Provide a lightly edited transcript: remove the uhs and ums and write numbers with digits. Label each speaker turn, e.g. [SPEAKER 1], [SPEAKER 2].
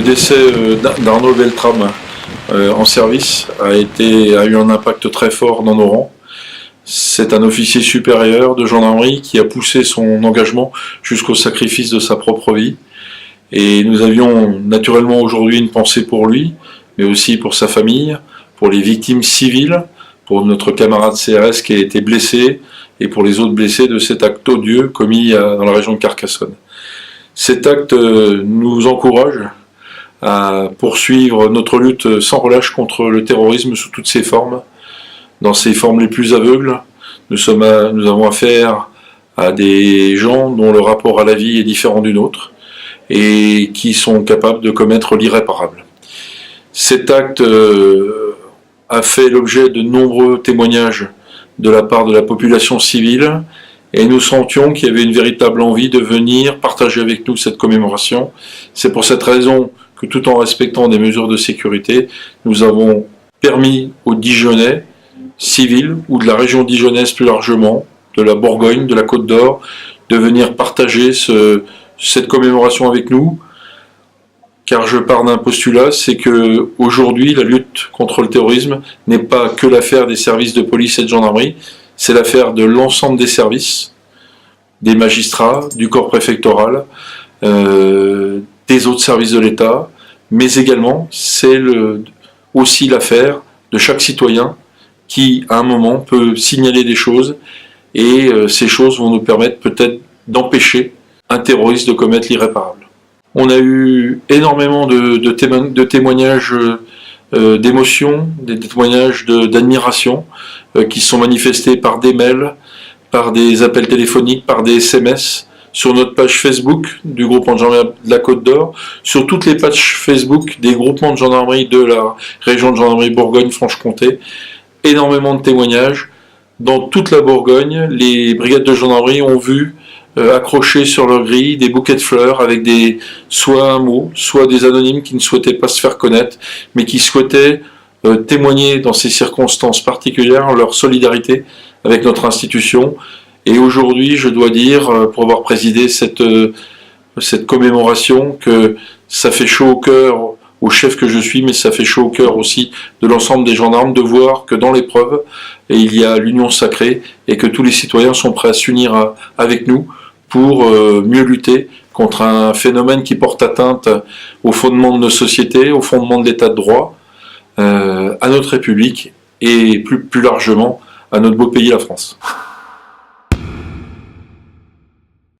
[SPEAKER 1] décès d'Arnaud Beltrame en service a eu un impact très fort dans nos rangs. C'est un officier supérieur de gendarmerie qui a poussé son engagement jusqu'au sacrifice de sa propre vie. Et nous avions naturellement aujourd'hui une pensée pour lui, mais aussi pour sa famille, pour les victimes civiles, pour notre camarade CRS qui a été blessé, et pour les autres blessés de cet acte odieux commis dans la région de Carcassonne. Cet acte nous encourage à poursuivre notre lutte sans relâche contre le terrorisme sous toutes ses formes. Dans ses formes les plus aveugles, nous avons affaire à des gens dont le rapport à la vie est différent du nôtre et qui sont capables de commettre l'irréparable. Cet acte a fait l'objet de nombreux témoignages de la part de la population civile et nous sentions qu'il y avait une véritable envie de venir partager avec nous cette commémoration. C'est pour cette raison que, tout en respectant des mesures de sécurité, nous avons permis aux Dijonnais civils, ou de la région dijonnaise plus largement, de la Bourgogne, de la Côte d'Or, de venir partager cette commémoration avec nous, car je pars d'un postulat, c'est que aujourd'hui la lutte contre le terrorisme n'est pas que l'affaire des services de police et de gendarmerie, c'est l'affaire de l'ensemble des services, des magistrats, du corps préfectoral, des autres services de l'État, mais également c'est aussi l'affaire de chaque citoyen qui, à un moment, peut signaler des choses, et ces choses vont nous permettre peut-être d'empêcher un terroriste de commettre l'irréparable. On a eu énormément de témoignages d'émotion, des témoignages d'admiration qui sont manifestés par des mails, par des appels téléphoniques, par des SMS, sur notre page Facebook du groupement de gendarmerie de la Côte d'Or, sur toutes les pages Facebook des groupements de gendarmerie de la région de gendarmerie Bourgogne-Franche-Comté. Énormément de témoignages. Dans toute la Bourgogne, les brigades de gendarmerie ont vu accrochés sur leur grille des bouquets de fleurs avec soit un mot, soit des anonymes qui ne souhaitaient pas se faire connaître, mais qui souhaitaient témoigner dans ces circonstances particulières leur solidarité avec notre institution. Et aujourd'hui, je dois dire, pour avoir présidé cette commémoration, que ça fait chaud au cœur au chef que je suis, mais ça fait chaud au cœur aussi de l'ensemble des gendarmes de voir que dans l'épreuve, il y a l'union sacrée et que tous les citoyens sont prêts à s'unir avec nous pour mieux lutter contre un phénomène qui porte atteinte aux fondements de nos sociétés, aux fondements de l'état de droit, à notre République et plus largement à notre beau pays, la France.